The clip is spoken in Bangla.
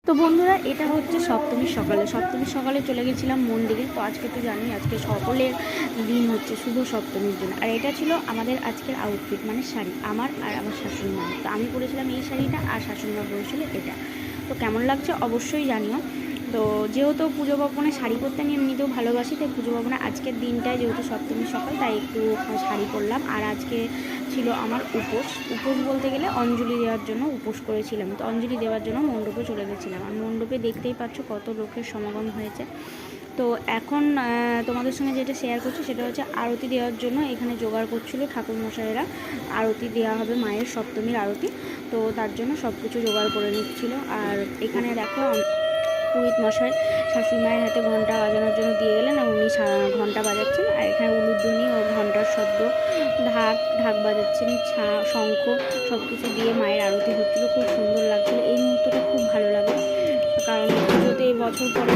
তো বন্ধুরা, এটা হচ্ছে সপ্তমীর সকালে চলে গেছিলাম মন্দিরে। তো আজকে তো জানি আজকে সকলের দিন হচ্ছে শুভ সপ্তমীর দিন। আর এটা ছিল আমাদের আজকের আউটফিট, মানে শাড়ি, আমার আর আমার শাশুড়ি মা। তো আমি পরেছিলাম এই শাড়িটা আর শাশুড়ি মা পরেছিল এটা। তো কেমন লাগছে অবশ্যই জানিও। তো যেহেতু পুজো পার্বণে শাড়ি পরতে আমি এমনিতেও ভালোবাসি, তাই পুজো পার্বণে আজকের দিনটায় যেহেতু সপ্তমীর সকাল, তাই একটু শাড়ি পরলাম। আর আজকে ছিল আমার উপোস বলতে গেলে অঞ্জলি দেওয়ার জন্য উপোস করেছিলাম। তো অঞ্জলি দেওয়ার জন্য মণ্ডপে চলে গেছিলাম। আর মণ্ডপে দেখতেই পাচ্ছ কত লোকের সমাগম হয়েছে। তো এখন তোমাদের সঙ্গে যেটা শেয়ার করছি সেটা হচ্ছে আরতি দেওয়ার জন্য এখানে জোগাড় করছিল ঠাকুরমশাইরা। আরতি দেওয়া হবে, মায়ের সপ্তমীর আরতি। তো তার জন্য সব কিছু জোগাড় করে নিচ্ছিল। আর এখানে দেখো পুরোহিত মশাই শাশুড়ি মায়ের হাতে ঘণ্টা বাজানোর জন্য দিয়ে গেলেন, আর উনি ঘণ্টা বাজাচ্ছেন। আর এখানে উলুধ্বনি ও ঘণ্টার শব্দ, ঢাক বাজাচ্ছেন, শঙ্খ, সব কিছু দিয়ে মায়ের আরতি হচ্ছিলো। খুব সুন্দর লাগছিলো, এই মুহূর্তটা খুব ভালো লাগে। কারণ পুজোতে এই বছর পরে